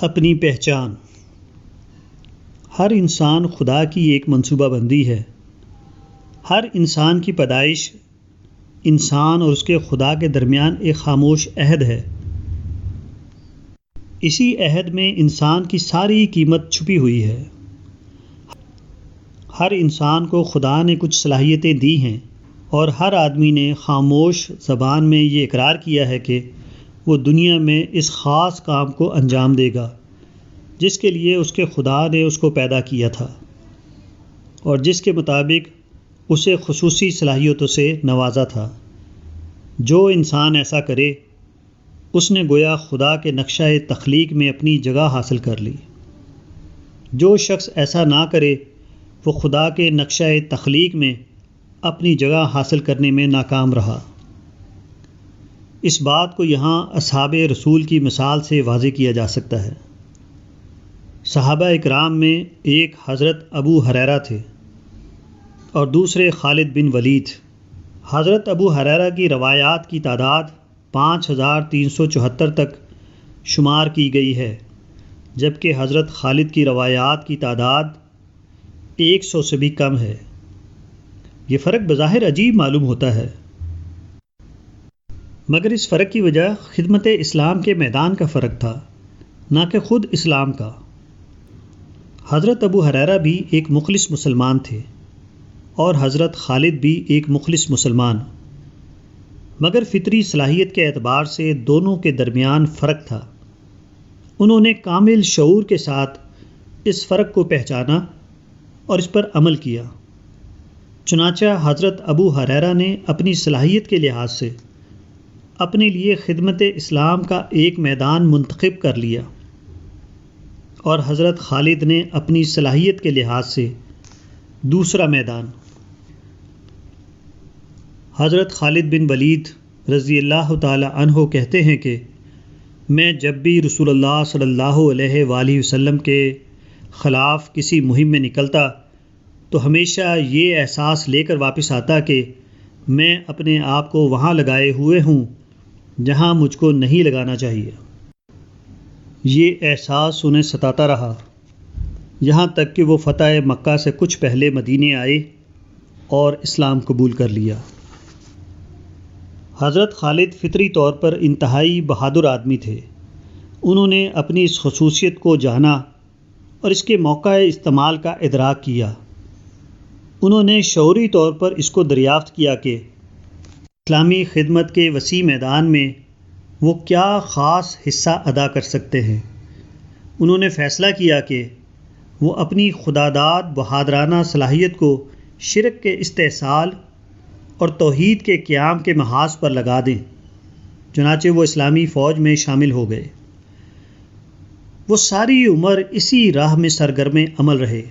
اپنی پہچان۔ ہر انسان خدا کی ایک منصوبہ بندی ہے۔ ہر انسان کی پیدائش انسان اور اس کے خدا کے درمیان ایک خاموش عہد ہے۔ اسی عہد میں انسان کی ساری قیمت چھپی ہوئی ہے۔ ہر انسان کو خدا نے کچھ صلاحیتیں دی ہیں اور ہر آدمی نے خاموش زبان میں یہ اقرار کیا ہے کہ وہ دنیا میں اس خاص کام کو انجام دے گا جس کے لیے اس کے خدا نے اس کو پیدا کیا تھا اور جس کے مطابق اسے خصوصی صلاحیتوں سے نوازا تھا۔ جو انسان ایسا کرے اس نے گویا خدا کے نقشہ تخلیق میں اپنی جگہ حاصل کر لی۔ جو شخص ایسا نہ کرے وہ خدا کے نقشہ تخلیق میں اپنی جگہ حاصل کرنے میں ناکام رہا۔ اس بات کو یہاں اصحاب رسول کی مثال سے واضح کیا جا سکتا ہے۔ صحابہ اکرام میں ایک حضرت ابو ہریرہ تھے اور دوسرے خالد بن ولید۔ حضرت ابو ہریرہ کی روایات کی تعداد 5374 تک شمار کی گئی ہے، جبکہ حضرت خالد کی روایات کی تعداد 100 سے بھی کم ہے۔ یہ فرق بظاہر عجیب معلوم ہوتا ہے، مگر اس فرق کی وجہ خدمت اسلام کے میدان کا فرق تھا، نہ کہ خود اسلام کا۔ حضرت ابو ہریرہ بھی ایک مخلص مسلمان تھے اور حضرت خالد بھی ایک مخلص مسلمان، مگر فطری صلاحیت کے اعتبار سے دونوں کے درمیان فرق تھا۔ انہوں نے کامل شعور کے ساتھ اس فرق کو پہچانا اور اس پر عمل کیا۔ چنانچہ حضرت ابو ہریرہ نے اپنی صلاحیت کے لحاظ سے اپنے لیے خدمت اسلام کا ایک میدان منتخب کر لیا اور حضرت خالد نے اپنی صلاحیت کے لحاظ سے دوسرا میدان۔ حضرت خالد بن ولید رضی اللہ تعالی عنہ کہتے ہیں کہ میں جب بھی رسول اللہ صلی اللہ علیہ وآلہ وسلم کے خلاف کسی مہم میں نکلتا تو ہمیشہ یہ احساس لے کر واپس آتا کہ میں اپنے آپ کو وہاں لگائے ہوئے ہوں جہاں مجھ کو نہیں لگانا چاہیے۔ یہ احساس انہیں ستاتا رہا یہاں تک کہ وہ فتح مکہ سے کچھ پہلے مدینے آئے اور اسلام قبول کر لیا۔ حضرت خالد فطری طور پر انتہائی بہادر آدمی تھے۔ انہوں نے اپنی اس خصوصیت کو جانا اور اس کے موقع استعمال کا ادراک کیا۔ انہوں نے شعوری طور پر اس کو دریافت کیا کہ اسلامی خدمت کے وسیع میدان میں وہ کیا خاص حصہ ادا کر سکتے ہیں۔ انہوں نے فیصلہ کیا کہ وہ اپنی خداداد بہادرانہ صلاحیت کو شرک کے استحصال اور توحید کے قیام کے محاذ پر لگا دیں۔ چنانچہ وہ اسلامی فوج میں شامل ہو گئے۔ وہ ساری عمر اسی راہ میں سرگرم عمل رہے۔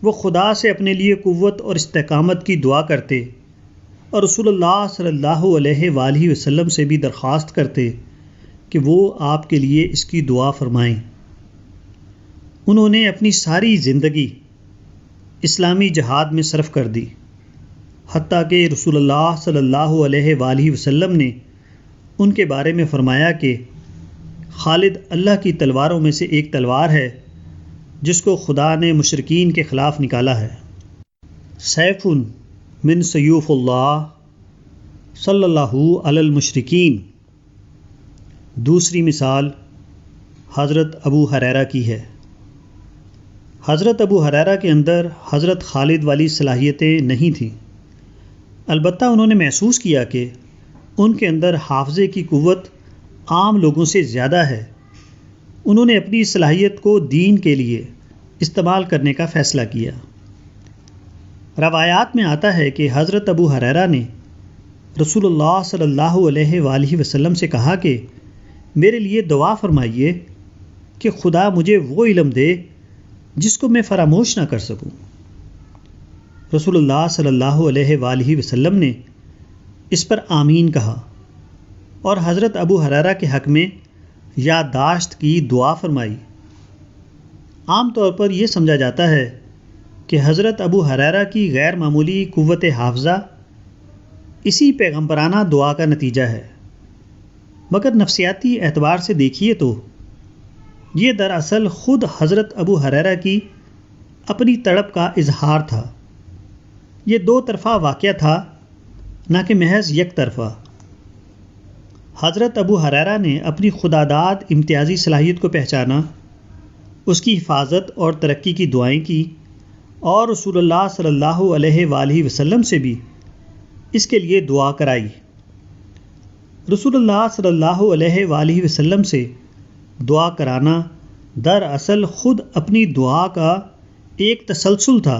وہ خدا سے اپنے لیے قوت اور استقامت کی دعا کرتے اور رسول اللہ صلی اللہ علیہ وآلہ وسلم سے بھی درخواست کرتے کہ وہ آپ کے لیے اس کی دعا فرمائیں۔ انہوں نے اپنی ساری زندگی اسلامی جہاد میں صرف کر دی، حتیٰ کہ رسول اللہ صلی اللہ علیہ وآلہ وسلم نے ان کے بارے میں فرمایا کہ خالد اللہ کی تلواروں میں سے ایک تلوار ہے جس کو خدا نے مشرکین کے خلاف نکالا ہے۔ سیف من سیوف اللہ صلی اللہ علی المشرکین۔ دوسری مثال حضرت ابو ہریرہ کی ہے۔ حضرت ابو ہریرہ کے اندر حضرت خالد والی صلاحیتیں نہیں تھیں، البتہ انہوں نے محسوس کیا کہ ان کے اندر حافظے کی قوت عام لوگوں سے زیادہ ہے۔ انہوں نے اپنی صلاحیت کو دین کے لیے استعمال کرنے کا فیصلہ کیا۔ روایات میں آتا ہے کہ حضرت ابو ہریرہ نے رسول اللہ صلی اللہ علیہ وآلہ وسلم سے کہا کہ میرے لیے دعا فرمائیے کہ خدا مجھے وہ علم دے جس کو میں فراموش نہ کر سکوں۔ رسول اللہ صلی اللہ علیہ وآلہ وسلم نے اس پر آمین کہا اور حضرت ابو ہریرہ کے حق میں یادداشت کی دعا فرمائی۔ عام طور پر یہ سمجھا جاتا ہے کہ حضرت ابو ہریرہ کی غیر معمولی قوت حافظہ اسی پیغمبرانہ دعا کا نتیجہ ہے، مگر نفسیاتی اعتبار سے دیکھیے تو یہ دراصل خود حضرت ابو ہریرہ کی اپنی تڑپ کا اظہار تھا۔ یہ دو طرفہ واقعہ تھا، نہ کہ محض یک طرفہ۔ حضرت ابو ہریرہ نے اپنی خداداد امتیازی صلاحیت کو پہچانا، اس کی حفاظت اور ترقی کی دعائیں کی، اور رسول اللہ صلی اللہ علیہ وآلہ وسلم سے بھی اس کے لیے دعا کرائی۔ رسول اللہ صلی اللہ علیہ وآلہ وسلم سے دعا کرانا دراصل خود اپنی دعا کا ایک تسلسل تھا۔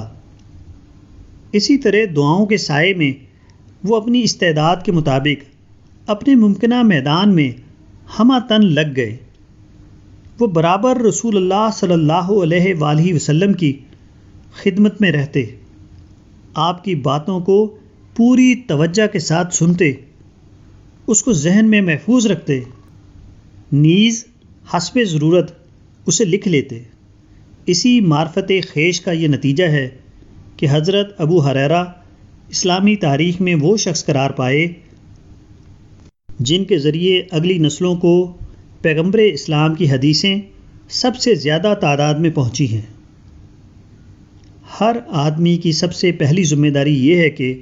اسی طرح دعاؤں کے سائے میں وہ اپنی استعداد کے مطابق اپنے ممکنہ میدان میں ہمہ تن لگ گئے۔ وہ برابر رسول اللہ صلی اللہ علیہ وآلہ وسلم کی خدمت میں رہتے، آپ کی باتوں کو پوری توجہ کے ساتھ سنتے، اس کو ذہن میں محفوظ رکھتے، نیز حسب ضرورت اسے لکھ لیتے۔ اسی معرفت خیش کا یہ نتیجہ ہے کہ حضرت ابو ہریرہ اسلامی تاریخ میں وہ شخص قرار پائے جن کے ذریعے اگلی نسلوں کو پیغمبر اسلام کی حدیثیں سب سے زیادہ تعداد میں پہنچی ہیں۔ ہر آدمی کی سب سے پہلی ذمہ داری یہ ہے کہ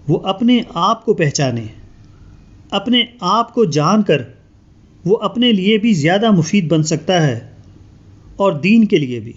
وہ اپنے آپ کو پہچانے، اپنے آپ کو جان کر وہ اپنے لیے بھی زیادہ مفید بن سکتا ہے اور دین کے لیے بھی۔